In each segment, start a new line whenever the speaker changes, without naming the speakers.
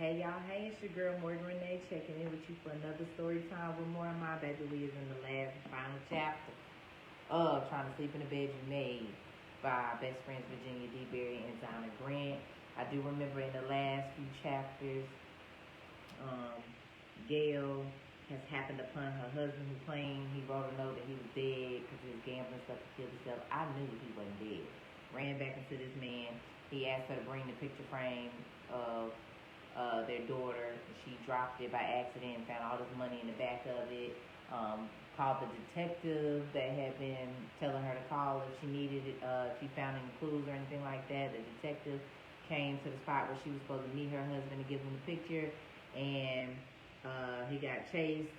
Hey y'all, hey, it's your girl Morgan Renee checking in with you for another story time with more of my baby. We is in the last and final chapter of Trying to Sleep in the Bed You Made by our best friends Virginia DeBerry and Donna Grant. I do remember in the last few chapters, Gail has happened upon her husband who claimed he wrote a note that he was dead because he was gambling stuff to kill himself. I knew he wasn't dead. Ran back into this man. He asked her to bring the picture frame of their daughter. She dropped it by accident and found all this money in the back of it. Called the detective that had been telling her to call if she needed it, if she found any clues or anything like that. The detective came to the spot where she was supposed to meet her husband to give him the picture, and he got chased.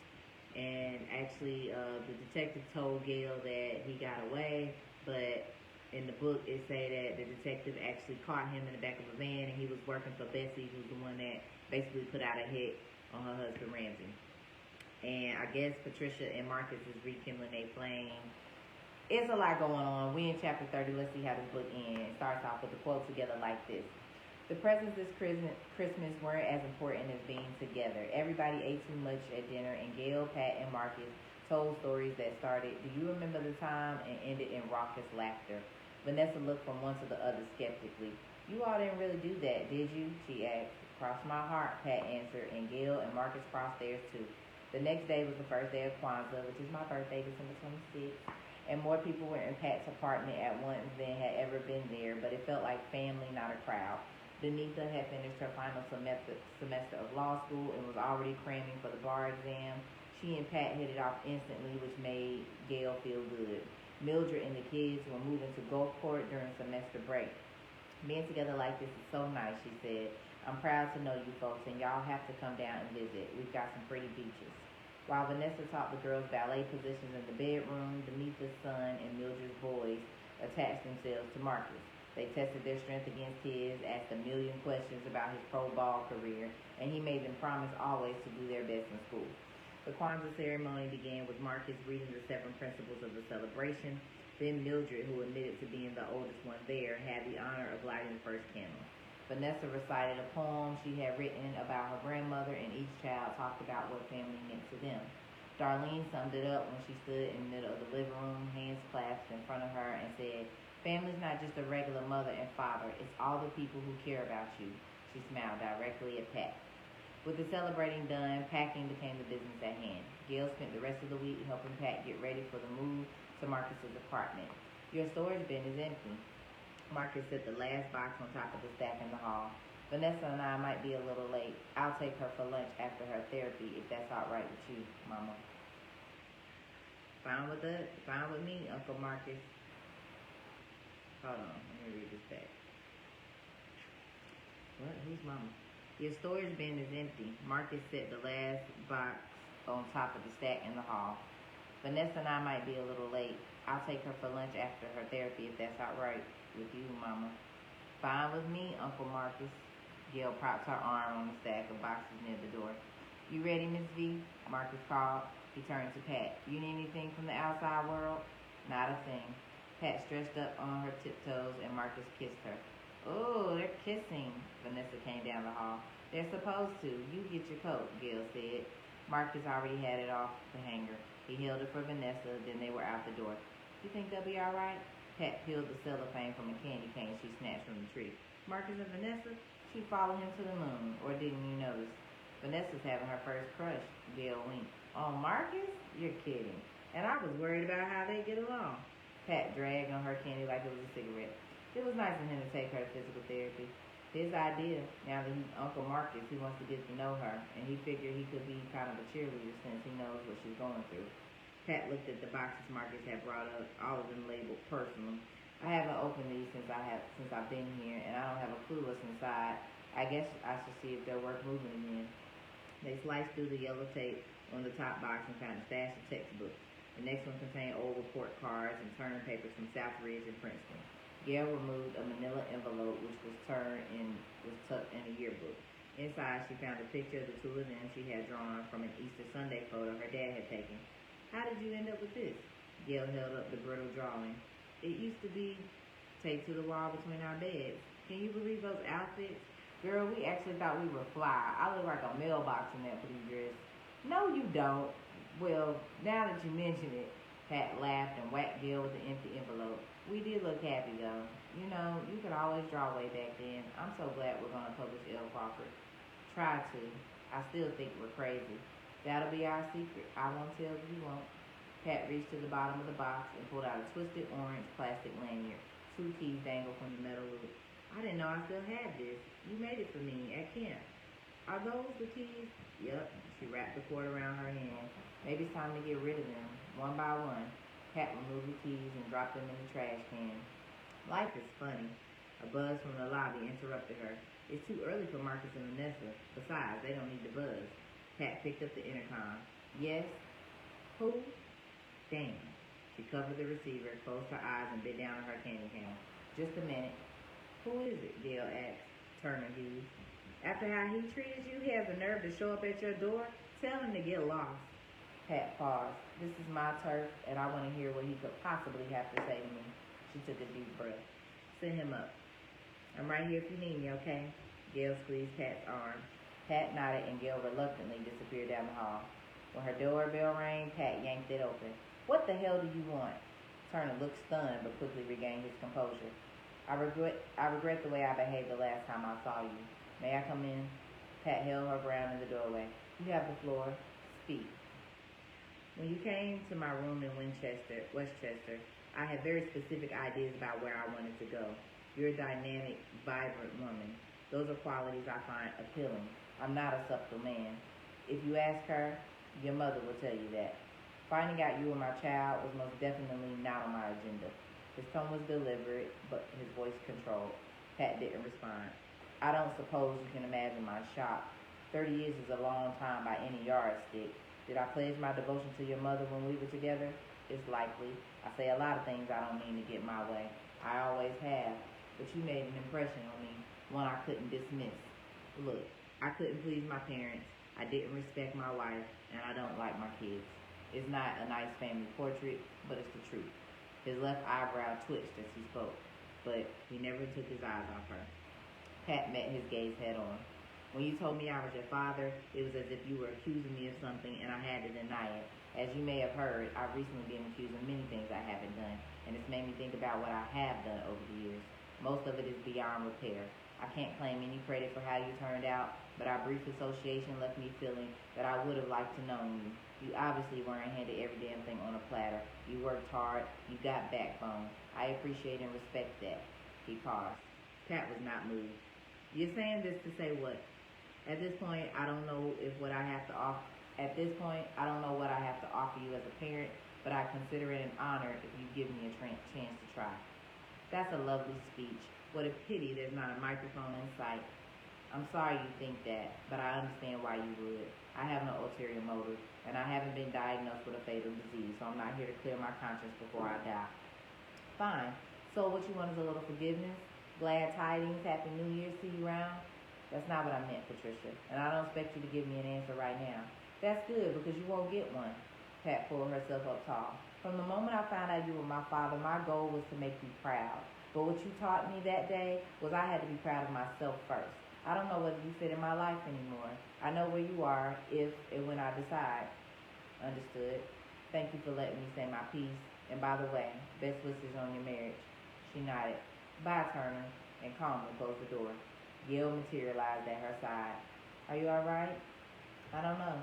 And actually, the detective told Gail that he got away, but in the book, it say that the detective actually caught him in the back of a van, and he was working for Bessie, who's the one that basically put out a hit on her husband, Ramsey. And I guess Patricia and Marcus is rekindling their flame. It's a lot going on. We in chapter 30. Let's see how this book ends. It starts off with a quote together like this. The presents this Christmas weren't as important as being together. Everybody ate too much at dinner, and Gail, Pat, and Marcus told stories that started, "Do you remember the time?" and ended in raucous laughter. Vanessa looked from one to the other skeptically. "You all didn't really do that, did you?" she asked. "Cross my heart," Pat answered, and Gail and Marcus crossed theirs too. The next day was the first day of Kwanzaa, which is my birthday, December 26th, and more people were in Pat's apartment at once than had ever been there, but it felt like family, not a crowd. Benita had finished her final semester of law school and was already cramming for the bar exam. She and Pat hit it off instantly, which made Gail feel good. Mildred and the kids were moving to Gulfport during semester break. "Being together like this is so nice," she said. "I'm proud to know you folks, and y'all have to come down and visit. We've got some pretty beaches." While Vanessa taught the girls ballet positions in the bedroom, Benita's son and Mildred's boys attached themselves to Marcus. They tested their strength against his, asked a million questions about his pro ball career, and he made them promise always to do their best in school. The Kwanzaa ceremony began with Marcus reading the 7 principles of the celebration. Then Mildred, who admitted to being the oldest one there, had the honor of lighting the first candle. Vanessa recited a poem she had written about her grandmother, and each child talked about what family meant to them. Darlene summed it up when she stood in the middle of the living room, hands clasped in front of her, and said, "Family's not just a regular mother and father, it's all the people who care about you." She smiled directly at Pat. With the celebrating done, packing became the business at hand. Gail spent the rest of the week helping Pat get ready for the move to Marcus's apartment. "Your storage bin is empty." Marcus set the last box on top of the stack in the hall. "Vanessa and I might be a little late. I'll take her for lunch after her therapy, if that's all right with you, Mama." Fine with me, Uncle Marcus. Hold on, let me read this back. What? Who's Mama? "Your storage bin is empty." Marcus set the last box on top of the stack in the hall. "Vanessa and I might be a little late. I'll take her for lunch after her therapy, if that's all right with you, Mama." "Fine with me, Uncle Marcus." Gail propped her arm on the stack of boxes near the door. "You ready, Miss V?" Marcus called. He turned to Pat. "You need anything from the outside world?" "Not a thing." Pat stretched up on her tiptoes, and Marcus kissed her. "Oh, they're kissing." Vanessa came down the hall. "They're supposed to. You get your coat," Gail said. Marcus already had it off the hanger. He held it for Vanessa, then they were out the door. "You think they'll be all right?" Pat peeled the cellophane from a candy cane she snatched from the tree. "Marcus and Vanessa? She'd follow him to the moon, or didn't you notice?" "Vanessa's having her first crush," Gail winked. "On Marcus? You're kidding." "And I was worried about how they get along." Pat dragged on her candy like it was a cigarette. It was nice of him to take her to physical therapy. His idea, now that he's Uncle Marcus, he wants to get to know her, and he figured he could be kind of a cheerleader since he knows what she's going through. Pat looked at the boxes Marcus had brought up, all of them labeled personal. "I haven't opened these since I've been here, and I don't have a clue what's inside. I guess I should see if they're worth moving again." They sliced through the yellow tape on the top box and found a stash of textbooks. The next one contained old report cards and term papers from Southridge and Princeton. Gail removed a manila envelope which was tucked in a yearbook. Inside, she found a picture of the two of them she had drawn from an Easter Sunday photo her dad had taken. "How did you end up with this?" Gail held up the brittle drawing. "It used to be taped to the wall between our beds. Can you believe those outfits? Girl, we actually thought we were fly. I look like a mailbox in that blue dress. No, you don't. Well, now that you mention it, Pat laughed and whacked Gil with the empty envelope. We did look happy, though. You know, you could always draw way back then. I'm so glad we're going to publish L. Crawford. Try to. I still think we're crazy. That'll be our secret. I won't tell if you won't. Pat reached to the bottom of the box and pulled out a twisted orange plastic lanyard. 2 keys dangled from the metal loop. I didn't know I still had this. You made it for me at camp. Are those the keys? Yep. She wrapped the cord around her hand. Maybe it's time to get rid of them, one by one. Pat removed the keys and dropped them in the trash can. Life is funny. A buzz from the lobby interrupted her. It's too early for Marcus and Vanessa. Besides, they don't need the buzz. Pat picked up the intercom. Yes? Who? Damn. She covered the receiver, closed her eyes, and bit down on her candy cane. Just a minute. Who is it? Gail asked Turner Hughes. After how he treated you, he has the nerve to show up at your door? Tell him to get lost. Pat paused. This is my turf, and I want to hear what he could possibly have to say to me. She took a deep breath. Send him up. I'm right here if you need me, okay? Gail squeezed Pat's arm. Pat nodded, and Gail reluctantly disappeared down the hall. When her doorbell rang, Pat yanked it open. What the hell do you want? Turner looked stunned, but quickly regained his composure. I regret the way I behaved the last time I saw you. May I come in? Pat held her ground in the doorway. You have the floor. Speak. When you came to my room in Westchester, I had very specific ideas about where I wanted to go. You're a dynamic, vibrant woman. Those are qualities I find appealing. I'm not a subtle man. If you ask her, your mother will tell you that. Finding out you were my child was most definitely not on my agenda. His tone was deliberate, but his voice controlled. Pat didn't respond. I don't suppose you can imagine my shock. 30 years is a long time by any yardstick. Did I pledge my devotion to your mother when we were together? It's likely. I say a lot of things I don't mean to get my way. I always have. But you made an impression on me, one I couldn't dismiss. Look, I couldn't please my parents. I didn't respect my wife, and I don't like my kids. It's not a nice family portrait, but it's the truth. His left eyebrow twitched as he spoke, but he never took his eyes off her. Pat met his gaze head on. When you told me I was your father, it was as if you were accusing me of something and I had to deny it. As you may have heard, I've recently been accused of many things I haven't done, and it's made me think about what I have done over the years. Most of it is beyond repair. I can't claim any credit for how you turned out, but our brief association left me feeling that I would have liked to know you. You obviously weren't handed every damn thing on a platter. You worked hard. You got backbone. I appreciate and respect that. He paused. Pat was not moved. You're saying this to say what? At this point, I don't know what I have to offer you as a parent, but I consider it an honor if you give me a chance to try. That's a lovely speech. What a pity there's not a microphone in sight. I'm sorry you think that, but I understand why you would. I have no ulterior motive, and I haven't been diagnosed with a fatal disease, so I'm not here to clear my conscience before I die. Fine. So what you want is a little forgiveness? Glad tidings, happy New Year, see you around? That's not what I meant, Patricia, and I don't expect you to give me an answer right now. That's good, because you won't get one. Pat pulled herself up tall. From the moment I found out you were my father, my goal was to make you proud. But what you taught me that day was I had to be proud of myself first. I don't know whether you fit in my life anymore. I know where you are if and when I decide. Understood. Thank you for letting me say my piece. And by the way, best wishes on your marriage. She nodded. Bye, Turner, and calmly closed the door. Gail materialized at her side. Are you all right? I don't know.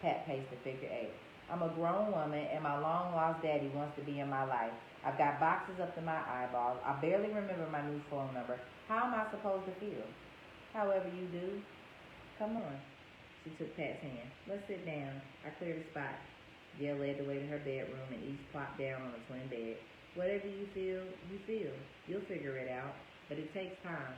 Pat paced the figure 8. I'm a grown woman, and my long-lost daddy wants to be in my life. I've got boxes up to my eyeballs. I barely remember my new phone number. How am I supposed to feel? However you do. Come on. She took Pat's hand. Let's sit down. I cleared a spot. Gail led the way to her bedroom, and each plopped down on a twin bed. Whatever you feel, you feel. You'll figure it out. But it takes time.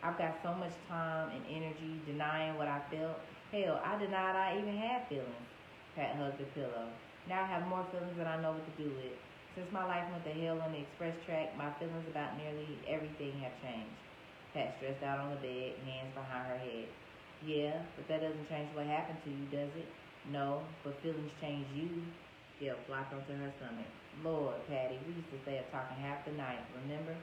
I've got so much time and energy denying what I felt. Hell, I denied I even had feelings. Pat hugged the pillow. Now I have more feelings than I know what to do with. Since my life went to hell on the express track, my feelings about nearly everything have changed. Pat stretched out on the bed, hands behind her head. Yeah, but that doesn't change what happened to you, does it? No, but feelings change you. Gail flopped onto her stomach. Lord, Patty, we used to stay up talking half the night, remember?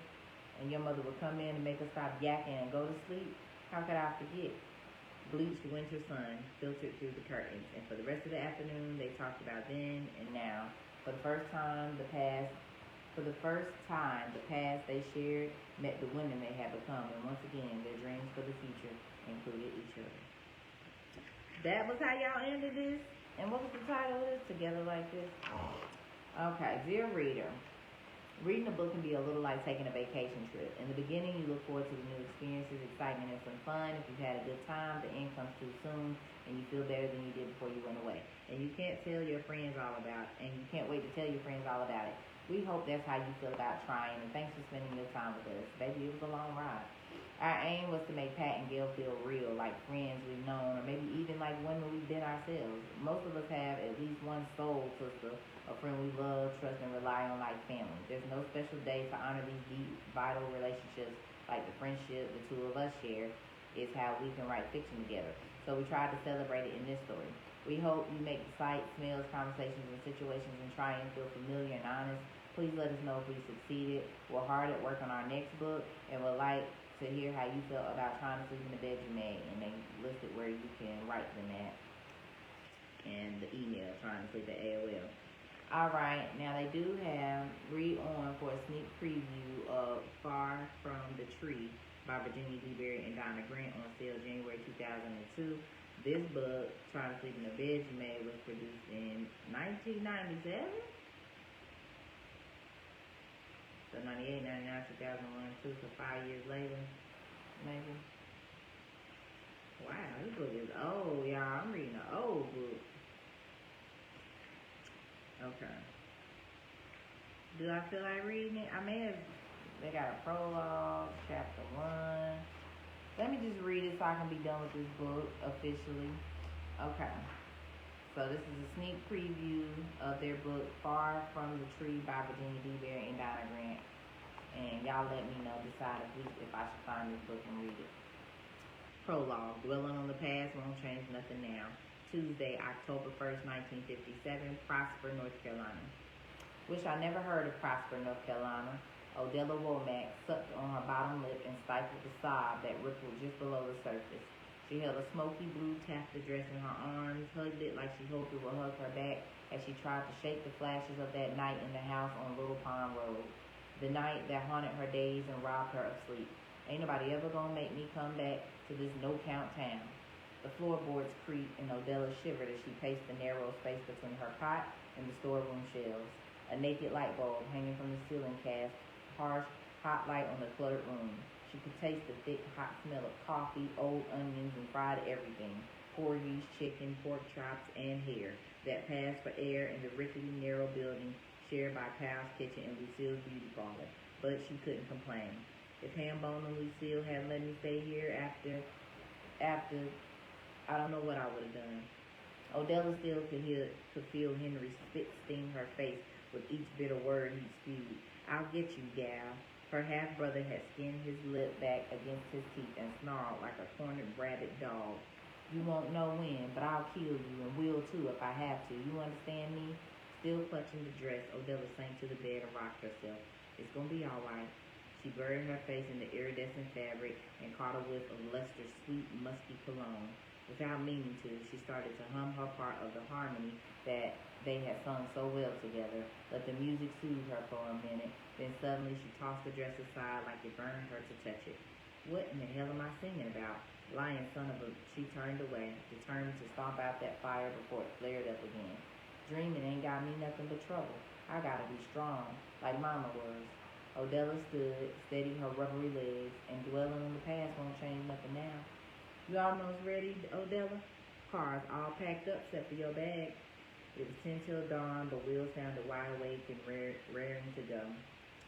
And your mother would come in and make us stop yakking and go to sleep. How could I forget? Bleached winter sun filtered through the curtains, and for the rest of the afternoon, they talked about then and now. For the first time, the past they shared met the women they had become, and once again, their dreams for the future included each other. That was how y'all ended this? And what was the title of this? Together Like This? Okay, dear reader. Reading a book can be a little like taking a vacation trip. In the beginning, you look forward to the new experiences, excitement, and some fun. If you've had a good time, the end comes too soon, and you feel better than you did before you went away. And you can't tell your friends all about it, and you can't wait to tell your friends all about it. We hope that's how you feel about Tryin, and thanks for spending your time with us. Baby, it was a long ride. Our aim was to make Pat and Gail feel real, like friends we've known, or maybe even like women we've been ourselves. Most of us have at least one soul sister, a friend we love, trust, and rely on like family. There's no special day to honor these deep, vital relationships like the friendship the two of us share is how we can write fiction together. So we tried to celebrate it in this story. We hope you make the sights, smells, conversations, and situations and try and feel familiar and honest. Please let us know if we succeeded. We're hard at work on our next book and would like to hear how you felt about trying to sleep in the bed you made, and they listed where you can write them at and the email trying to sleep at AOL. Alright, now they do have read on for a sneak preview of Far From the Tree by Virginia DeBerry and Donna Grant on sale January 2002. This book, Trying to Sleep in the Bed You Made, was produced in 1997. So 98, 99, 2001, 2, so 5 years later, maybe. Wow, this book is old, y'all. I'm reading an old book. Okay. Do I feel like reading it? I may have, they got a prologue, chapter 1. Let me just read it so I can be done with this book officially. Okay. So this is a sneak preview of their book, Far From the Tree by Virginia DeBerry and Donna Grant. And y'all let me know, decide if I should find this book and read it. Prologue, dwelling on the past won't change nothing now. Tuesday, October 1st, 1957, Prosper, North Carolina. Wish I never heard of Prosper, North Carolina. Odella Womack sucked on her bottom lip and stifled the sob that rippled just below the surface. She held a smoky blue taffeta dress in her arms, hugged it like she hoped it would hug her back as she tried to shake the flashes of that night in the house on Little Pond Road. The night that haunted her days and robbed her of sleep. Ain't nobody ever gonna make me come back to this no-count town. The floorboards creaked and Odella shivered as she paced the narrow space between her cot and the storeroom shelves. A naked light bulb hanging from the ceiling cast harsh, hot light on the cluttered room. She could taste the thick, hot smell of coffee, old onions, and fried everything. Porgies, chicken, pork chops, and hair that passed for air in the rickety, narrow building shared by Pal's Kitchen and Lucille's beauty parlor. But she couldn't complain. If Hambone and Lucille hadn't let me stay here after, I don't know what I would have done. Odella still could feel Henry's spit sting her face with each bitter word he spewed. I'll get you, gal. Her half-brother had skinned his lip back against his teeth and snarled like a cornered rabid dog. You won't know when, but I'll kill you and will too if I have to. You understand me? Still clutching the dress, Odella sank to the bed and rocked herself. It's gonna be all right. She buried her face in the iridescent fabric and caught a whiff of Lester's sweet, musky cologne. Without meaning to, she started to hum her part of the harmony that they had sung so well together. Let the music soothe her for a minute. Then suddenly she tossed the dress aside like it burned her to touch it. What in the hell am I singing about? Lying son of a... She turned away, determined to stomp out that fire before it flared up again. Dreaming ain't got me nothing but trouble. I gotta be strong, like Mama was. Odella stood, steadied her rubbery legs, and dwelling on the past won't change nothing now. You almost ready, Odella? Car's all packed up except for your bag. It was 10 till dawn, but Will sounded wide awake and raring to go.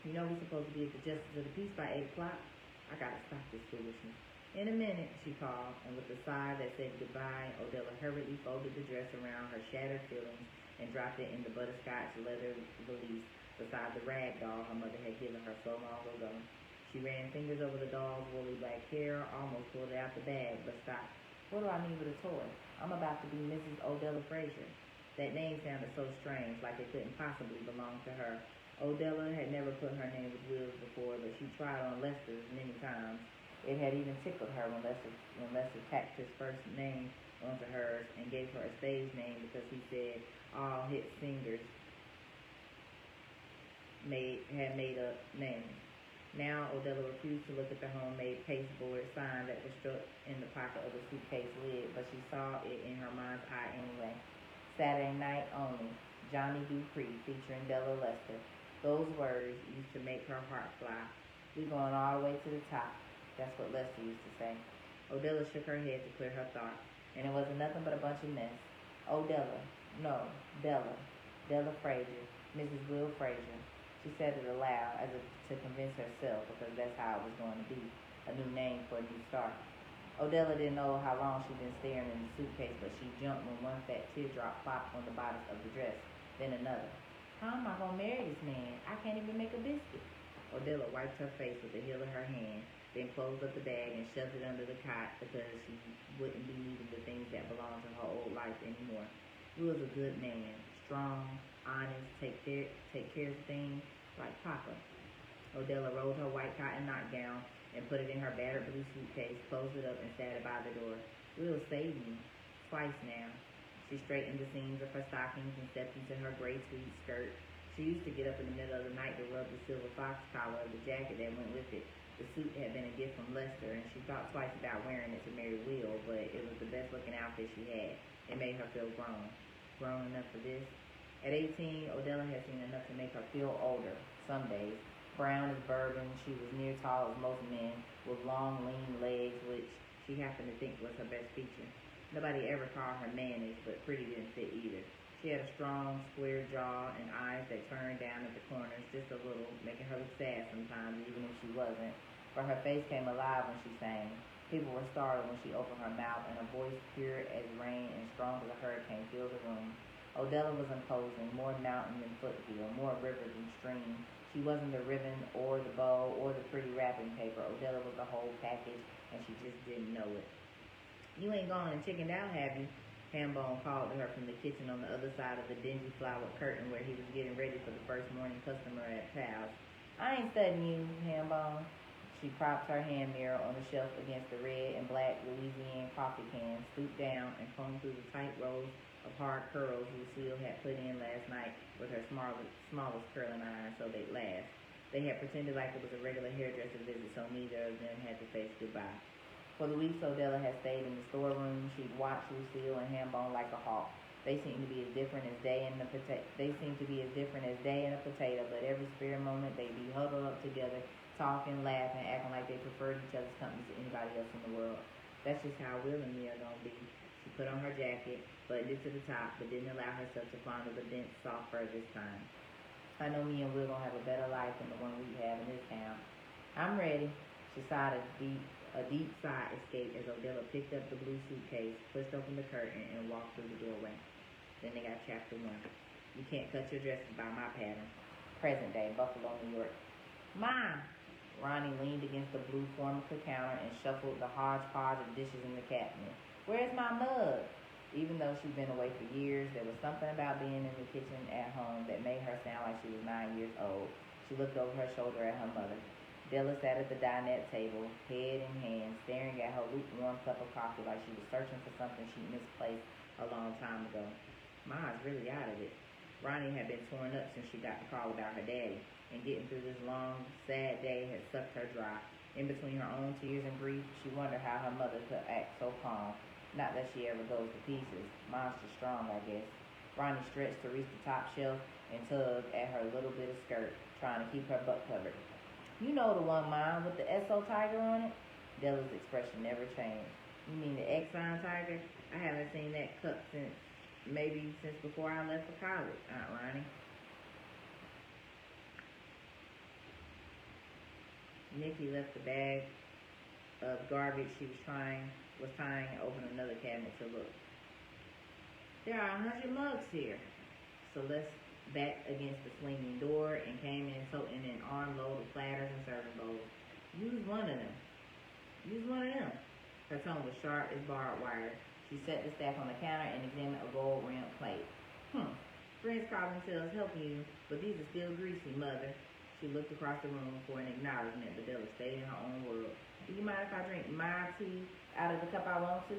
You know we're supposed to be at the Justice of the Peace by 8 o'clock? I gotta stop this foolishness. In a minute, she called, and with a sigh that said goodbye, Odella hurriedly folded the dress around her shattered feelings and dropped it in the butterscotch leather valise beside the rag doll her mother had given her so long ago. She ran fingers over the doll's woolly black hair, almost pulled it out the bag, but stopped. What do I need with a toy? I'm about to be Mrs. Odella Frazier. That name sounded so strange, like it couldn't possibly belong to her. Odella had never put her name with Will's before, but she tried on Lester's many times. It had even tickled her when Lester tacked his first name onto hers and gave her a stage name because he said all hit singers had made up names. Now Odella refused to look at the homemade pasteboard sign that was stuck in the pocket of the suitcase lid, but she saw it in her mind's eye anyway. Saturday night only, Johnny Dupree featuring Della Lester. Those words used to make her heart fly. We going all the way to the top. That's what Lester used to say. Odella shook her head to clear her thoughts, and it wasn't nothing but a bunch of mess. Odella, no, Della, Della Frazier, Mrs. Will Frazier. She said it aloud as if to convince herself because that's how it was going to be, a new name for a new start. Odella didn't know how long she'd been staring in the suitcase, but she jumped when one fat teardrop plopped on the bodice of the dress, then another. How am I going to marry this man? I can't even make a biscuit. Odella wiped her face with the heel of her hand, then closed up the bag and shoved it under the cot because she wouldn't be needing the things that belonged to her old life anymore. He was a good man, strong, honest, take care of things like Papa. Odella rolled her white cotton nightgown and put it in her battered blue suitcase, closed it up, and sat it by the door. Will saved me. Twice now. She straightened the seams of her stockings and stepped into her gray tweed skirt. She used to get up in the middle of the night to rub the silver fox collar of the jacket that went with it. The suit had been a gift from Lester, and she thought twice about wearing it to marry Will, but it was the best-looking outfit she had. It made her feel grown. Grown enough for this? At 18, Odella had seen enough to make her feel older, some days. Brown as bourbon, she was near tall as most men, with long, lean legs, which she happened to think was her best feature. Nobody ever called her mannish, but pretty didn't fit either. She had a strong, square jaw and eyes that turned down at the corners just a little, making her look sad sometimes, even if she wasn't. For her face came alive when she sang. People were startled when she opened her mouth, and her voice, pure as rain and strong as a hurricane, filled the room. Odella was imposing, more mountain than foothill, more river than stream. She wasn't the ribbon or the bow or the pretty wrapping paper. Odella was the whole package, and she just didn't know it. You ain't gone and chickened out, have you? Hambone called to her from the kitchen on the other side of the dingy flowered curtain where he was getting ready for the first morning customer at Pal's. I ain't studying you, Hambone. She propped her hand mirror on the shelf against the red and black Louisiana coffee can, stooped down, and combed through the tight rows of hard curls Lucille had put in last night with her smallest curling iron so they'd last. They had pretended like it was a regular hairdresser visit, so neither of them had to face goodbye. For the weeks Odella had stayed in the storeroom, she'd watched Lucille and Hambone like a hawk. They seemed to be as different as day and a potato, but every spare moment they'd be huddled up together, talking, laughing, acting like they preferred each other's company to anybody else in the world. That's just how Will and me are gonna be. She put on her jacket, buttoned it to the top, but didn't allow herself to fondle the dense, soft fur this time. I know me and Will gonna have a better life than the one we have in this town. I'm ready. She sighed a deep sigh escaped as Odella picked up the blue suitcase, pushed open the curtain, and walked through the doorway. Then they got chapter 1. You can't cut your dresses by my pattern. Present day, Buffalo, New York. Ma! Ronnie leaned against the blue Formica counter and shuffled the hodgepodge of dishes in the cabinet. Where's my mug? Even though she'd been away for years, there was something about being in the kitchen at home that made her sound like she was 9 years old. She looked over her shoulder at her mother. Della sat at the dinette table, head in hand, staring at her lukewarm cup of coffee like she was searching for something she'd misplaced a long time ago. Ma's really out of it. Ronnie had been torn up since she got the call about her daddy, and getting through this long, sad day had sucked her dry. In between her own tears and grief, she wondered how her mother could act so calm. Not that she ever goes to pieces. Monster strong, I guess. Ronnie stretched to reach the top shelf and tugged at her little bit of skirt, trying to keep her butt covered. You know the one, Mom, with the SO tiger on it? Della's expression never changed. You mean the Exxon tiger? I haven't seen that cup since before I left for college, Aunt Ronnie. Nikki left the bag of garbage she was tying and opened another cabinet to look. There are 100 mugs here. Celeste backed against the swinging door and came in toting an armload of platters and serving bowls. Use one of them. Use one of them. Her tone was sharp as barbed wire. She set the stack on the counter and examined a gold-rimmed plate. Friends call themselves helping you, but these are still greasy, Mother. She looked across the room for an acknowledgement, but Della stayed in her own world. Do you mind if I drink my tea out of the cup I want to?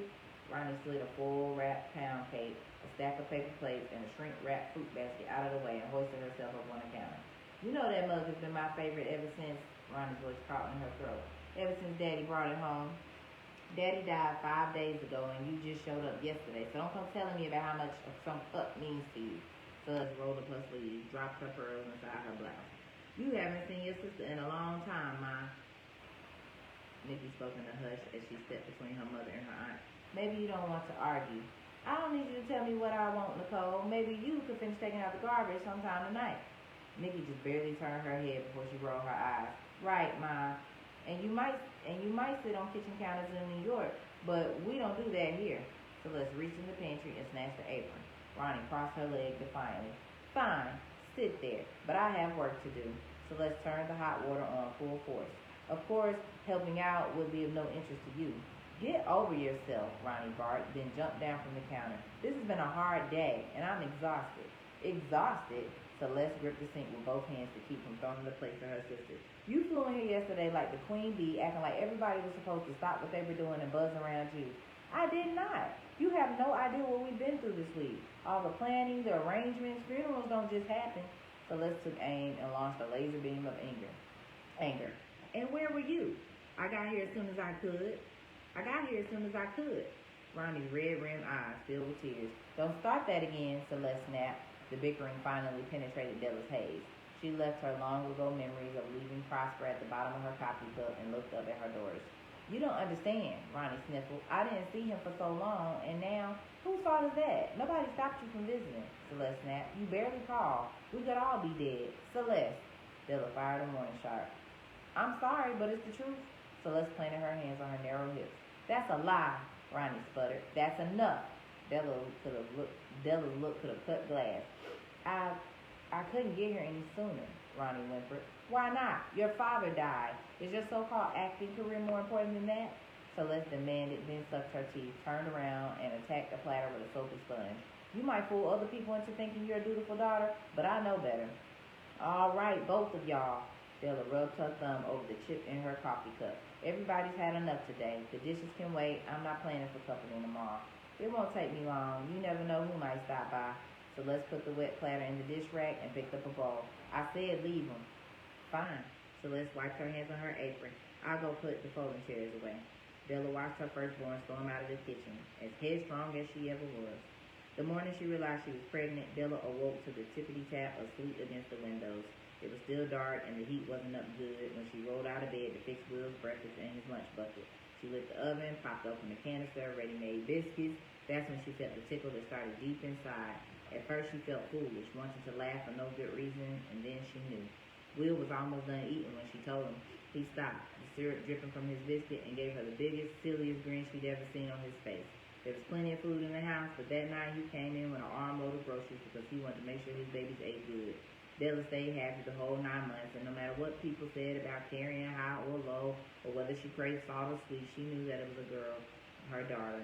Ronnie slid a full wrapped pound cake, a stack of paper plates, and a shrink-wrapped fruit basket out of the way and hoisted herself up on the counter. You know that mug has been my favorite ever since, Ronnie's voice caught in her throat, ever since Daddy brought it home. Daddy died 5 days ago, and you just showed up yesterday, so don't come telling me about how much some cup means to you. Fuzz rolled up her sleeves, dropped her pearls inside her blouse. You haven't seen your sister in a long time, Ma. Nikki spoke in a hush as she stepped between her mother and her aunt. Maybe you don't want to argue. I don't need you to tell me what I want, Nicole. Maybe you could finish taking out the garbage sometime tonight. Nikki just barely turned her head before she rolled her eyes. Right, Ma. And you might sit on kitchen counters in New York, but we don't do that here. Celeste reached in the pantry and snatched the apron. Ronnie crossed her leg defiantly. Fine, sit there, but I have work to do. Celeste turned the hot water on full force. Of course, helping out would be of no interest to you. Get over yourself, Ronnie barked, then jumped down from the counter. This has been a hard day, and I'm exhausted. Exhausted? Celeste gripped the sink with both hands to keep from throwing the plate to her sister. You flew in here yesterday like the queen bee, acting like everybody was supposed to stop what they were doing and buzz around you. I did not. You have no idea what we've been through this week. All the planning, the arrangements, funerals don't just happen. Celeste took aim and launched a laser beam of anger. And where were you? I got here as soon as I could. Ronnie's red-rimmed eyes filled with tears. Don't start that again, Celeste snapped. The bickering finally penetrated Della's haze. She left her long-ago memories of leaving Prosper at the bottom of her coffee cup and looked up at her daughters. You don't understand, Ronnie sniffled. I didn't see him for so long, and now, whose fault is that? Nobody stopped you from visiting, Celeste snapped. You barely called. We could all be dead. Celeste. Della fired a warning shot. I'm sorry, but it's the truth. Celeste planted her hands on her narrow hips. That's a lie, Ronnie sputtered. That's enough. Della's look could have cut glass. I couldn't get here any sooner, Ronnie whimpered. Why not? Your father died. Is your so-called acting career more important than that? Celeste demanded, then sucked her teeth, turned around, and attacked the platter with a soapy sponge. You might fool other people into thinking you're a dutiful daughter, but I know better. All right, both of y'all. Della rubbed her thumb over the chip in her coffee cup. Everybody's had enough today. The dishes can wait. I'm not planning for company tomorrow. It won't take me long. You never know who might stop by. Celeste put the wet platter in the dish rack and picked up a bowl. I said leave them. Fine. Celeste wiped her hands on her apron. I'll go put the folding chairs away. Della watched her firstborn storm out of the kitchen, as headstrong as she ever was. The morning she realized she was pregnant, Della awoke to the tippity-tap of sleet against the windows. It was still dark, and the heat wasn't up good when she rolled out of bed to fix Will's breakfast and his lunch bucket. She lit the oven, popped open the canister of ready-made biscuits. That's when she felt the tickle that started deep inside. At first, she felt foolish, wanting to laugh for no good reason, and then she knew. Will was almost done eating when she told him. He stopped, the syrup dripping from his biscuit, and gave her the biggest, silliest grin she'd ever seen on his face. There was plenty of food in the house, but that night he came in with an armload of groceries because he wanted to make sure his babies ate good. Della stayed happy the whole 9 months, and no matter what people said about carrying high or low, or whether she craved salt or sweet, she knew that it was a girl, her daughter.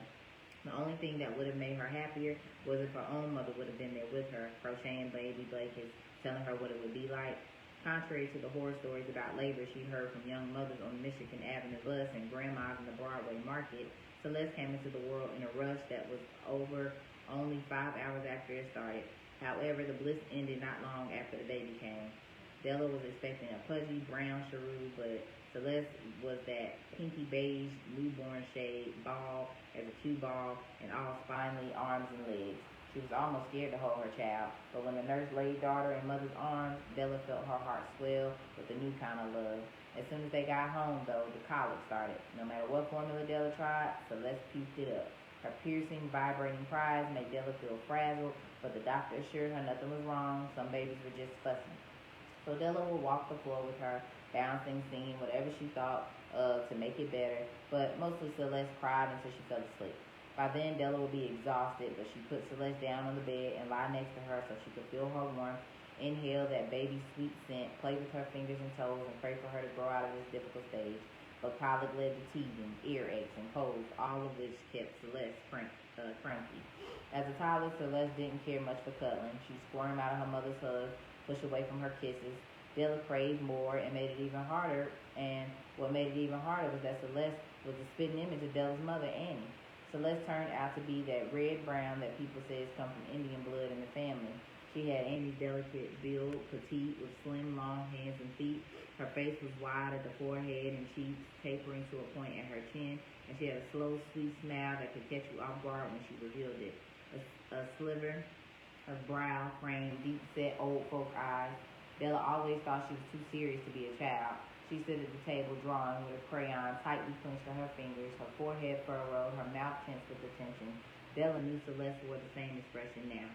The only thing that would have made her happier was if her own mother would have been there with her, crocheting baby blankets, telling her what it would be like. Contrary to the horror stories about labor she'd heard from young mothers on the Michigan Avenue bus and grandmas in the Broadway market, Celeste came into the world in a rush that was over only 5 hours after it started. However, the bliss ended not long after the baby came. Della was expecting a pudgy brown cheruo, but Celeste was that pinky beige newborn shade, bald as a cue ball, and all spindly arms and legs. She was almost scared to hold her child, but when the nurse laid daughter in mother's arms, Della felt her heart swell with a new kind of love. As soon as they got home, though, the colic started. No matter what formula Della tried, Celeste puked it up. Her piercing, vibrating cries made Della feel frazzled, but the doctor assured her nothing was wrong. Some babies were just fussing. So Della would walk the floor with her, bouncing, singing, whatever she thought of to make it better, but mostly Celeste cried until she fell asleep. By then, Della would be exhausted, but she put Celeste down on the bed and lie next to her so she could feel her warmth, inhale that baby's sweet scent, play with her fingers and toes, and pray for her to grow out of this difficult stage. But colic led to teething, earaches, and colds, all of which kept Celeste cranky. As a toddler, Celeste didn't care much for cuddling. She squirmed out of her mother's hug, pushed away from her kisses. Della craved more and made it even harder. And what made it even harder was that Celeste was a spitting image of Della's mother, Annie. Celeste turned out to be that red brown that people says come from Indian blood in the family. She had Annie's delicate build, petite, with slim, long hands and feet. Her face was wide at the forehead and cheeks, tapering to a point at her chin, and she had a slow, sweet smile that could catch you off guard when she revealed it. A sliver of brow framed deep-set old folk eyes. Della always thought she was too serious to be a child. She stood at the table drawing with a crayon tightly clenched on her fingers, her forehead furrowed, her mouth tense with attention. Della knew Celeste wore the same expression now.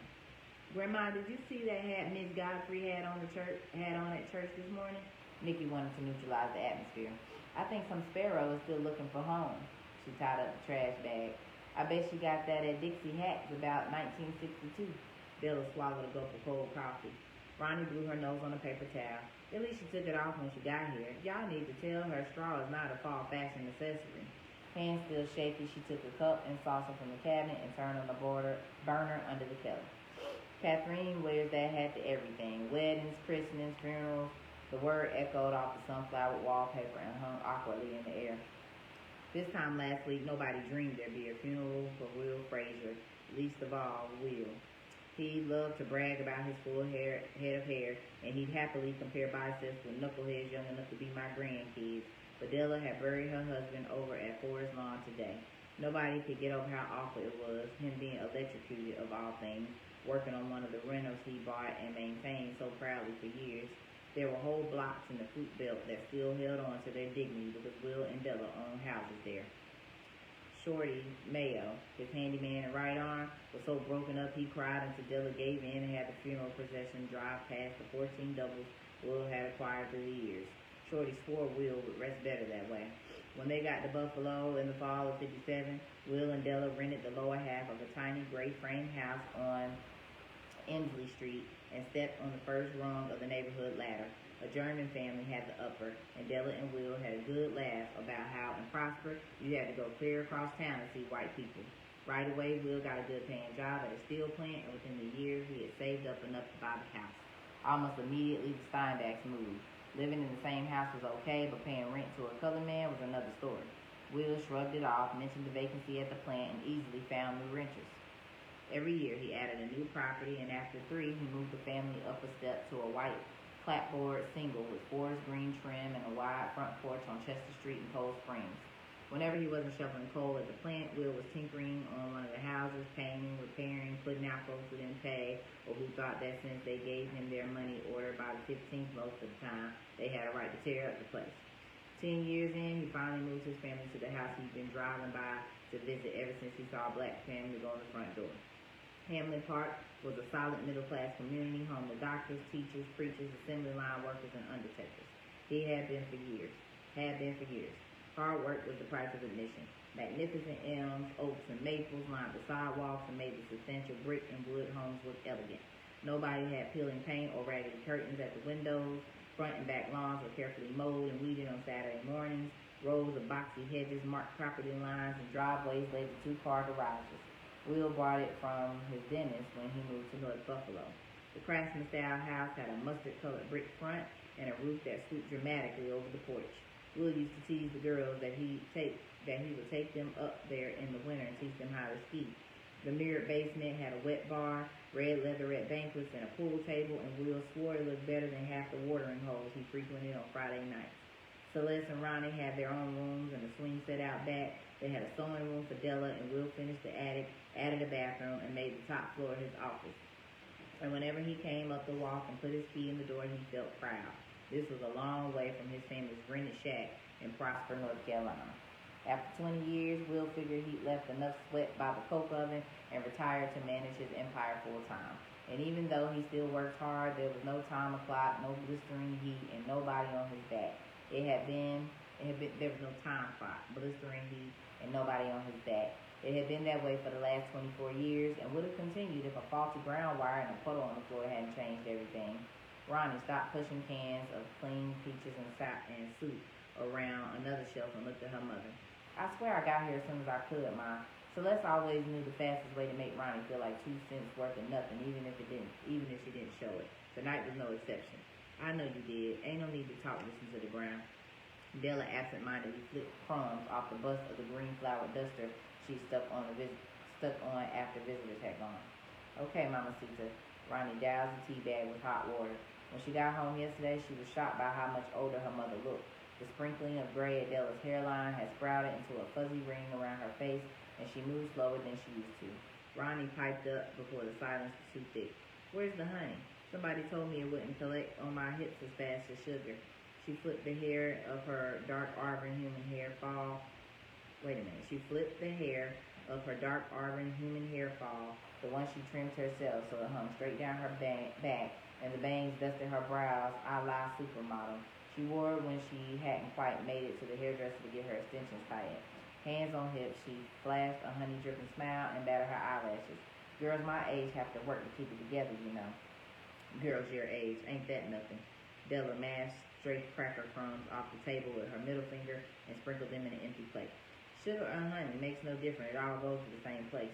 Grandma, did you see that hat Miss Godfrey had on at church this morning? Nikki wanted to neutralize the atmosphere. I think some sparrow is still looking for home. She tied up the trash bag. I bet she got that at Dixie Hats about 1962. Della swallowed a gulp of cold coffee. Ronnie blew her nose on a paper towel. At least she took it off when she got here. Y'all need to tell her straw is not a fall fashion accessory. Hands still shaky, she took a cup and saucer from the cabinet and turned on the burner under the kettle. Catherine wears that hat to everything. Weddings, christenings, funerals. The word echoed off the sunflower wallpaper and hung awkwardly in the air. This time last week, nobody dreamed there'd be a funeral for Will Frazier, least of all Will. He loved to brag about his full head of hair, and he'd happily compare biceps with knuckleheads young enough to be my grandkids. But Della had buried her husband over at Forest Lawn today. Nobody could get over how awful it was, him being electrocuted of all things, working on one of the rentals he bought and maintained so proudly for years. There were whole blocks in the fruit belt that still held on to their dignity because Will and Della owned houses there. Shorty Mayo, his handyman and right arm, was so broken up he cried until Della gave in and had the funeral procession drive past the 14 doubles Will had acquired through the years. Shorty swore Will would rest better that way. When they got to Buffalo in the fall of '57, Will and Della rented the lower half of a tiny gray frame house on Inslee Street and stepped on the first rung of the neighborhood ladder. A German family had the upper, and Della and Will had a good laugh about how in Prosper you had to go clear across town to see white people. Right away, Will got a good paying job at a steel plant, and within the year he had saved up enough to buy the house. Almost immediately, the Steinbachs moved. Living in the same house was okay, but paying rent to a colored man was another story. Will shrugged it off, mentioned the vacancy at the plant, and easily found new renters. Every year he added a new property, and after 3, he moved the family up a step to a white clapboard single with forest green trim and a wide front porch on Chester Street in Cold Springs. Whenever he wasn't shoveling coal at the plant, Will was tinkering on one of the houses, painting, repairing, putting out folks who didn't pay or who thought that since they gave him their money order by the 15th most of the time, they had a right to tear up the place. 10 years in, he finally moved his family to the house he'd been driving by to visit ever since he saw a black family go in the front door. Hamlin Park was a solid middle-class community, home to doctors, teachers, preachers, assembly line workers, and undertakers. He had been for years. Hard work was the price of admission. Magnificent elms, oaks, and maples lined the sidewalks and made the substantial brick and wood homes look elegant. Nobody had peeling paint or raggedy curtains at the windows. Front and back lawns were carefully mowed and weeded on Saturday mornings. Rows of boxy hedges marked property lines, and driveways led to 2-car garages. Will bought it from his dentist when he moved to North Buffalo. The Craftsman-style house had a mustard-colored brick front and a roof that swooped dramatically over the porch. Will used to tease the girls that he would take them up there in the winter and teach them how to ski. The mirrored basement had a wet bar, red leatherette banquets, and a pool table, and Will swore it looked better than half the watering holes he frequented on Friday nights. Celeste and Ronnie had their own rooms and a swing set out back. They had a sewing room for Della, and Will finished the attic, added a bathroom, and made the top floor his office. And whenever he came up the walk and put his key in the door, he felt proud. This was a long way from his family's rented shack in Prosper, North Carolina. After 20 years, Will figured he'd left enough sweat by the coke oven and retired to manage his empire full-time. And even though he still worked hard, there was no time clock, no blistering heat, and nobody on his back. There was no time clock, blistering heat, and nobody on his back. It had been that way for the last 24 years and would have continued if a faulty ground wire and a puddle on the floor hadn't changed everything. Ronnie stopped pushing cans of clean peaches and soup around another shelf and looked at her mother. I swear I got here as soon as I could, Ma. Celeste always knew the fastest way to make Ronnie feel like 2 cents worth of nothing, even if she didn't show it. Tonight was no exception. I know you did. Ain't no need to talk this into the ground. Della absent-mindedly flipped crumbs off the bust of the green flowered duster she stuck on after visitors had gone. Okay, Mamacita. Ronnie doused the tea bag with hot water. When she got home yesterday, she was shocked by how much older her mother looked. The sprinkling of gray at Della's hairline had sprouted into a fuzzy ring around her face, and she moved slower than she used to. Ronnie piped up before the silence was too thick. Where's the honey? Somebody told me it wouldn't collect on my hips as fast as sugar. She flipped the hair of her dark auburn human hair fall. She flipped the hair of her dark auburn human hair fall, the one she trimmed herself so it hung straight down her back, and the bangs dusted her brows a la supermodel. She wore it when she hadn't quite made it to the hairdresser to get her extensions tightened. Hands on hips, she flashed a honey-dripping smile and batted her eyelashes. Girls my age have to work to keep it together, you know. Girls your age, ain't that nothing. Della mashed stray cracker crumbs off the table with her middle finger and sprinkled them in an empty plate. Sugar or honey makes no difference. It all goes to the same place.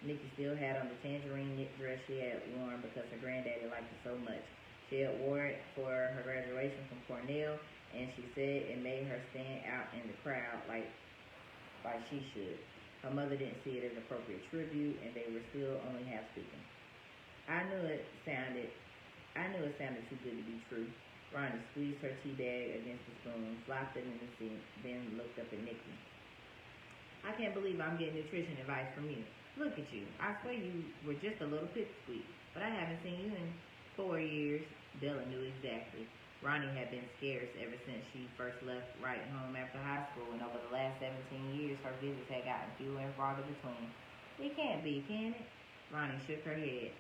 Nikki still had on the tangerine knit dress she had worn because her granddaddy liked it so much. She had worn it for her graduation from Cornell, and she said it made her stand out in the crowd like she should. Her mother didn't see it as appropriate tribute, and they were still only half speaking. I knew it sounded too good to be true. Ronnie squeezed her tea bag against the spoon, flopped it in the sink, then looked up at Nikki. I can't believe I'm getting nutrition advice from you. Look at you. I swear you were just a little pipsqueak, but I haven't seen you in 4 years. Della knew exactly. Ronnie had been scarce ever since she first left right home after high school, and over the last 17 years, her visits had gotten fewer and farther between. It can't be, can it? Ronnie shook her head,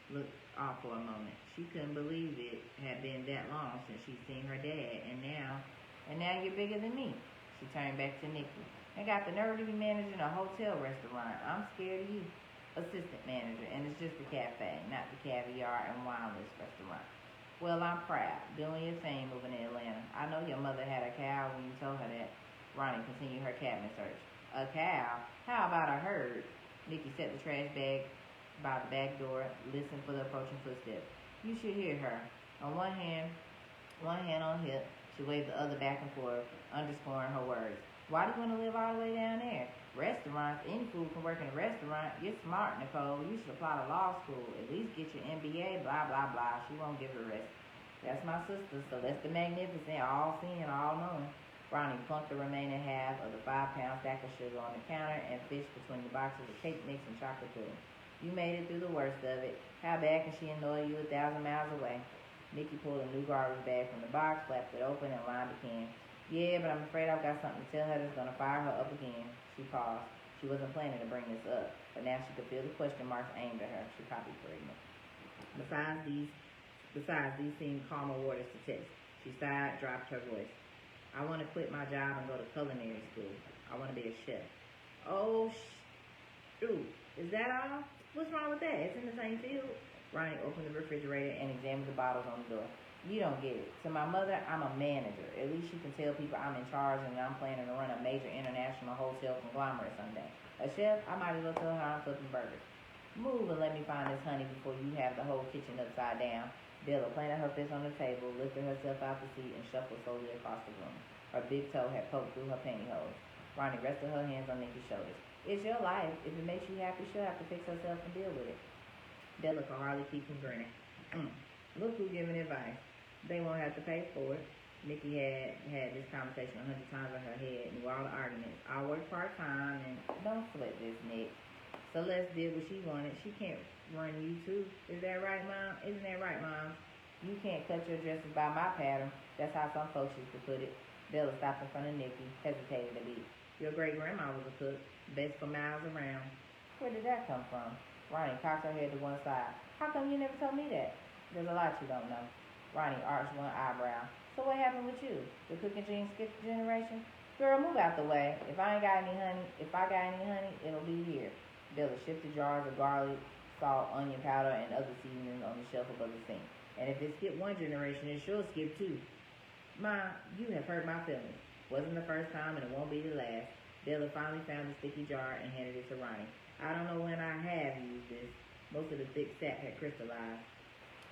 looked off for a moment. She couldn't believe it had been that long since she'd seen her dad, and now you're bigger than me. She turned back to Nikki. I got the nerve to be managing a hotel restaurant. I'm scared of you. Assistant manager, and it's just a cafe, not the caviar and wineless restaurant. Well, I'm proud. Doing your thing moving to Atlanta. I know your mother had a cow when you told her that. Ronnie continued her cabinet search. A cow? How about a herd? Nikki set the trash bag by the back door, listened for the approaching footsteps. You should hear her. On one hand on hip, she waved the other back and forth, underscoring her words. Why do you want to live all the way down there? Restaurants, any fool can work in a restaurant. You're smart, Nicole. You should apply to law school. At least get your MBA, blah, blah, blah. She won't give a rest. That's my sister, Celeste the Magnificent, all-seeing, all-knowing. Ronnie plunked the remaining half of the 5-pound stack of sugar on the counter and fished between the boxes of cake mix and chocolate pudding. You made it through the worst of it. How bad can she annoy you 1,000 miles away? Nikki pulled a new garbage bag from the box, flapped it open, and lined the can. Yeah, but I'm afraid I've got something to tell her that's going to fire her up again. She paused. She wasn't planning to bring this up, but now she could feel the question marks aimed at her. She probably pregnant. Besides, these seemed calmer waters to test. She sighed, dropped her voice. I want to quit my job and go to culinary school. I want to be a chef. Oh, shoot. Is that all? What's wrong with that? It's in the same field. Ronnie opened the refrigerator and examined the bottles on the door. You don't get it. To my mother, I'm a manager. At least you can tell people I'm in charge and I'm planning to run a major international hotel conglomerate someday. A chef, I might as well tell her I'm flipping burgers. Move and let me find this honey before you have the whole kitchen upside down. Della planted her fist on the table, lifted herself out the seat, and shuffled slowly across the room. Her big toe had poked through her pantyhose. Ronnie rested her hands on Nikki's shoulders. It's your life. If it makes you happy, she'll have to fix herself and deal with it. Della could hardly keep from grinning. Look who's giving advice. They won't have to pay for it. Nikki had this conversation 100 times in her head, knew all the arguments. I work part-time, and don't sweat this, Nick. Celeste did what she wanted. She can't run you, too. Is that right, Mom? Isn't that right, Mom? You can't cut your dresses by my pattern. That's how some folks used to put it. Della stopped in front of Nikki, hesitated a bit. Your great-grandma was a cook, best for miles around. Where did that come from? Ronnie cocked her head to one side. How come you never told me that? There's a lot you don't know. Ronnie arched one eyebrow. So what happened with you? The cooking gene skipped a generation? Girl, move out the way. If I got any honey, it'll be here. Della shifted jars of garlic, salt, onion powder, and other seasonings on the shelf above the sink. And if it skipped one generation, it sure skipped two. Ma, you have hurt my feelings. Wasn't the first time, and it won't be the last. Della finally found the sticky jar and handed it to Ronnie. I don't know when I have used this. Most of the thick sap had crystallized.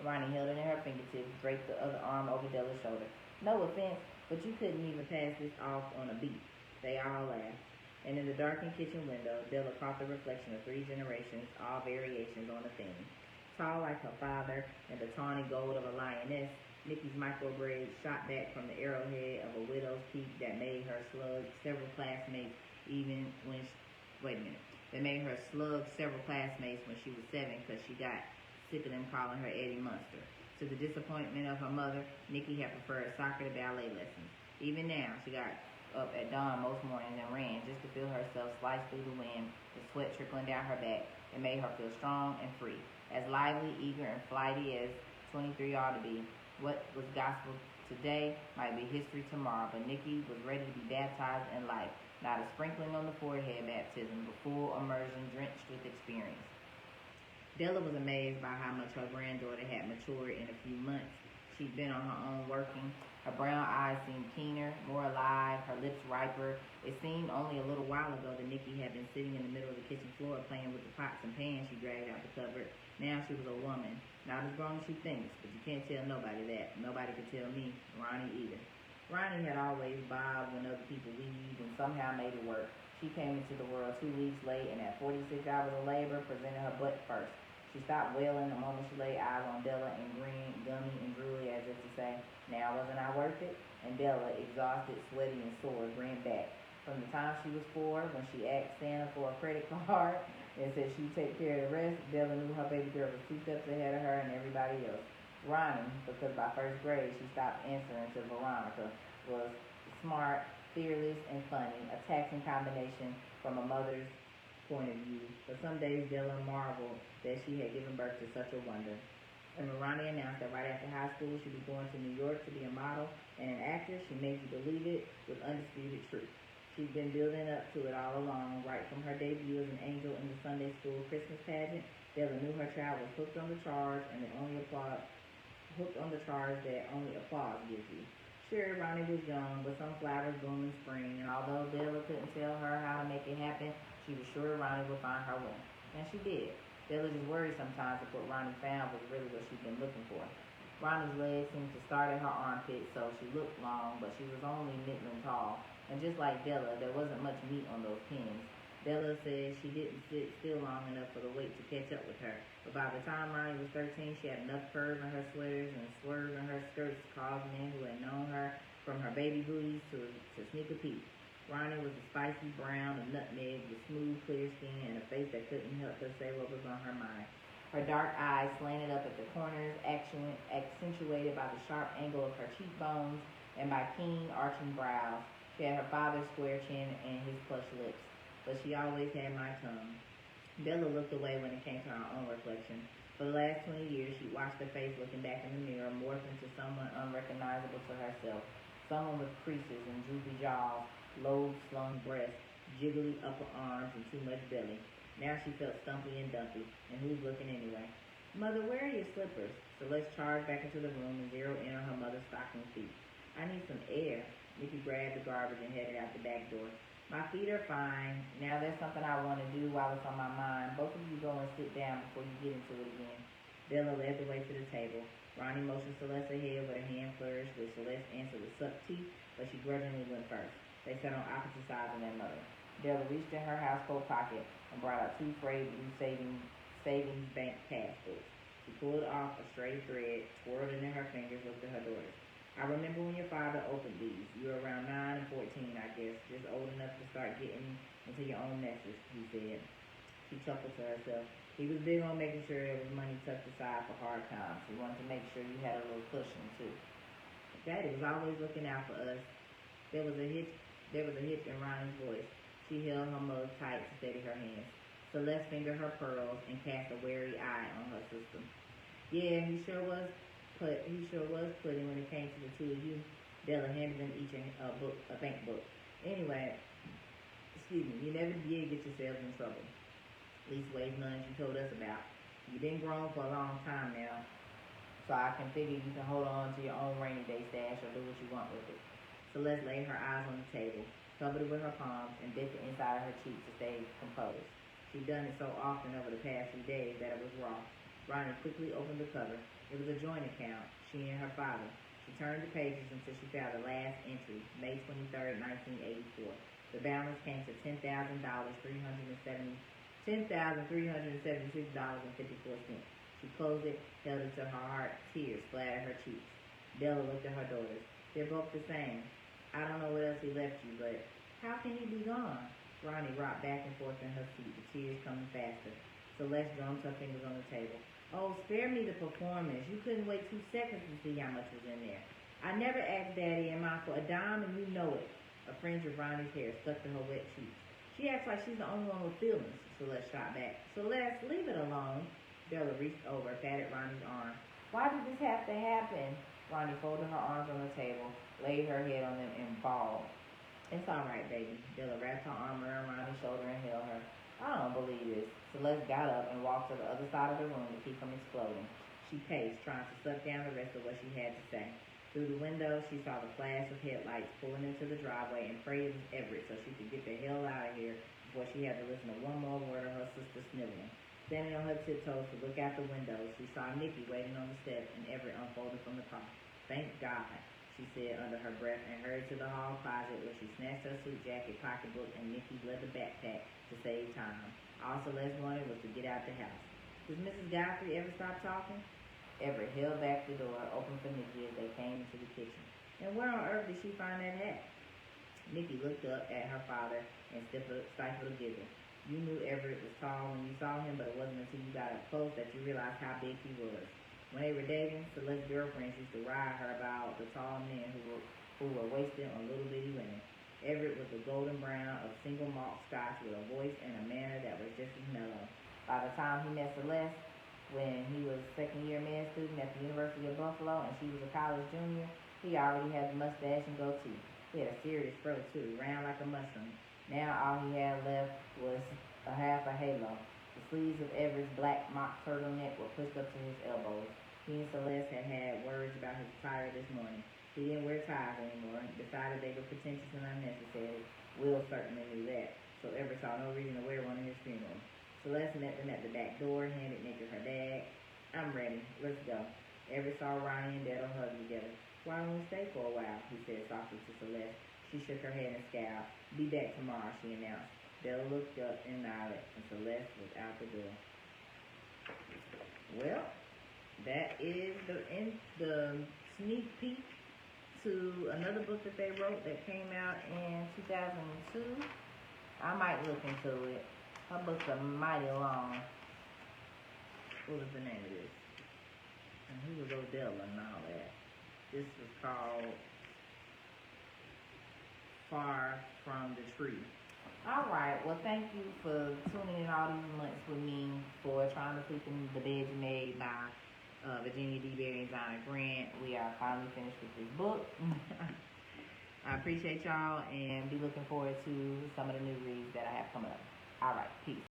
Ronnie held it in her fingertips, draped the other arm over Della's shoulder. No offense, but you couldn't even pass this off on a beat. They all laughed. And in the darkened kitchen window, Della caught the reflection of 3 generations, all variations on the theme. Tall like her father, in the tawny gold of a lioness, Nikki's micro braids shot back from the arrowhead of a widow's peak that made her slug several classmates that made her slug several classmates when she was 7 because she got sick of them calling her Eddie Munster. To the disappointment of her mother, Nikki had preferred soccer to ballet lessons. Even now, she got up at dawn most mornings and ran just to feel herself slice through the wind, the sweat trickling down her back. It made her feel strong and free, as lively, eager, and flighty as 23 ought to be. What was gospel today might be history tomorrow, but Nikki was ready to be baptized in life. Not a sprinkling on the forehead baptism, but full immersion drenched with experience. Della was amazed by how much her granddaughter had matured in a few months. She'd been on her own working. Her brown eyes seemed keener, more alive, her lips riper. It seemed only a little while ago that Nikki had been sitting in the middle of the kitchen floor playing with the pots and pans she dragged out the cupboard. Now she was a woman, not as grown as she thinks, but you can't tell nobody that. Nobody could tell me, Ronnie either. Ronnie had always bobbed when other people weaved and somehow made it work. She came into the world 2 weeks late and at 46 hours of labor presented her butt first. She stopped wailing the moment she laid eyes on Della and grinned, gummy and drooly as if to say, now wasn't I worth it? And Della, exhausted, sweaty, and sore, grinned back. From the time she was 4, when she asked Santa for a credit card and said she'd take care of the rest, Della knew her baby girl was 2 steps ahead of her and everybody else. Ronnie, because by 1st grade she stopped answering to Veronica, was smart, fearless, and funny, a taxing combination from a mother's point of view. But some days Della marveled that she had given birth to such a wonder. And when Ronnie announced that right after high school she'd be going to New York to be a model and an actress, she made you believe it with undisputed truth. She'd been building up to it all along, right from her debut as an angel in the Sunday school Christmas pageant. Della knew her child was hooked on the charge and that only applause gives you. Sure, Ronnie was young, but some flowers bloom in spring, and although Della couldn't tell her how to make it happen, she was sure Ronnie would find her way. And she did. Della just worried sometimes if what Ronnie found was really what she'd been looking for. Ronnie's legs seemed to start at her armpit, so she looked long, but she was only middling tall. And just like Della, there wasn't much meat on those pins. Della said she didn't sit still long enough for the weight to catch up with her. But by the time Ronnie was 13, she had enough curve in her sweaters and swerve in her skirts to cause men who had known her from her baby booties to sneak a peek. Ronnie was a spicy brown of nutmeg with smooth, clear skin and a face that couldn't help but say what was on her mind. Her dark eyes slanted up at the corners, accentuated by the sharp angle of her cheekbones and by keen, arching brows. She had her father's square chin and his plush lips, but she always had my tongue. Della looked away when it came to her own reflection. For the last 20 years, she'd watched her face looking back in the mirror, morph into someone unrecognizable to herself, someone with creases and droopy jaws, low slung breasts, jiggly upper arms, and too much belly. Now she felt stumpy and dumpy, and who's looking anyway? Mother, where are your slippers? Celeste charged back into the room and zeroed in on her mother's stocking feet. I need some air. Nikki grabbed the garbage and headed out the back door. My feet are fine. Now there's something I want to do while it's on my mind. Both of you go and sit down before you get into it again. Della led the way to the table. Ronnie motioned Celeste ahead with her hand flourished, which Celeste answered with sucked teeth, but she grudgingly went first. They sat on opposite sides of their mother. Della reached in her housecoat pocket and brought out 2 frayed blue savings bank passbooks. She pulled off a stray thread, twirled it in her fingers, looked at her daughters. I remember when your father opened these. You were around 9 and 14, I guess, just old enough to start getting into your own messes, he said. She chuckled to herself. He was big on making sure there was money tucked aside for hard times. He wanted to make sure you had a little cushion, too. Daddy was always looking out for us. There was a hitch in Ronnie's voice. She held her mug tight to steady her hands. Celeste fingered her pearls and cast a wary eye on her sister. Yeah, he sure was putting when it came to the 2 of you. Della handed them each a bank book. Anyway, you never did get yourselves in trouble. Leastways, none you told us about. You've been grown for a long time now, so I can figure you can hold on to your own rainy day stash or do what you want with it. Celeste laid her eyes on the table, covered it with her palms, and bit the inside of her cheek to stay composed. She'd done it so often over the past few days that it was raw. Ronnie quickly opened the cover. It was a joint account, she and her father. She turned the pages until she found the last entry, May 23rd, 1984. The balance came to $10,376.54. She closed it, held it to her heart, tears splattered her cheeks. Della looked at her daughters. They're both the same. I don't know what else he left you, but how can he be gone? Ronnie rocked back and forth in her seat, the tears coming faster. Celeste drummed her fingers on the table. Oh, spare me the performance. You couldn't wait 2 seconds to see how much was in there. I never asked Daddy and Mom for a dime, and you know it. A fringe of Ronnie's hair stuck to her wet cheeks. She acts like she's the only one with feelings, Celeste shot back. Celeste, leave it alone. Della reached over, patted Ronnie's arm. Why did this have to happen? Ronnie folded her arms on the table, laid her head on them, and bawled. It's all right, baby. Della wrapped her arm around Ronnie's shoulder and held her. I don't believe this. Celeste got up and walked to the other side of the room to keep from exploding. She paced, trying to suck down the rest of what she had to say. Through the window, she saw the flash of headlights pulling into the driveway and prayed it was Everett so she could get the hell out of here before she had to listen to one more word of her sister sniveling. Standing on her tiptoes to look out the window, she saw Nikki waiting on the steps and Everett unfolded from the car. Thank God, she said under her breath and hurried to the hall closet where she snatched her suit jacket, pocketbook, and Nikki's leather backpack to save time. All Celeste wanted was to get out the house. Does Mrs. Godfrey ever stop talking? Everett held back the door, open for Nikki as they came into the kitchen. And where on earth did she find that hat? Nikki looked up at her father and stifled a giggle. You knew Everett was tall when you saw him, but it wasn't until you got up close that you realized how big he was. When they were dating, Celeste's girlfriends used to ride her about the tall men who were wasted on little bitty women. Everett was a golden brown of single malt scotch with a voice and a manner that was just as mellow. By the time he met Celeste, when he was a second-year med student at the University of Buffalo and she was a college junior, he already had the mustache and goatee. He had a serious fro, too, round like a mushroom. Now all he had left was a half a halo. The sleeves of Everett's black mock turtleneck were pushed up to his elbows. He and Celeste had words about his attire this morning. He didn't wear ties anymore, decided they were pretentious and unnecessary. Will certainly knew that, so Everett saw no reason to wear one at his funeral. Celeste met them at the back door, handed Nikki her bag. I'm ready. Let's go. Everett saw Ronnie and Della hug together. Why don't we stay for a while? He said softly to Celeste. She shook her head and scowled. Be back tomorrow, she announced. Della looked up and nodded, and Celeste was out the door. Well, that is the sneak peek to another book that they wrote that came out in 2002. I might look into it. Her books are mighty long. What was the name of this? And who was Odella and all that? This was called Far From the Tree. Alright, well thank you for tuning in all these months with me for Trying to Sleep in the Bed You Made by Virginia DeBerry Donna Grant. We are finally finished with this book. I appreciate y'all and be looking forward to some of the new reads that I have coming up. Alright, peace.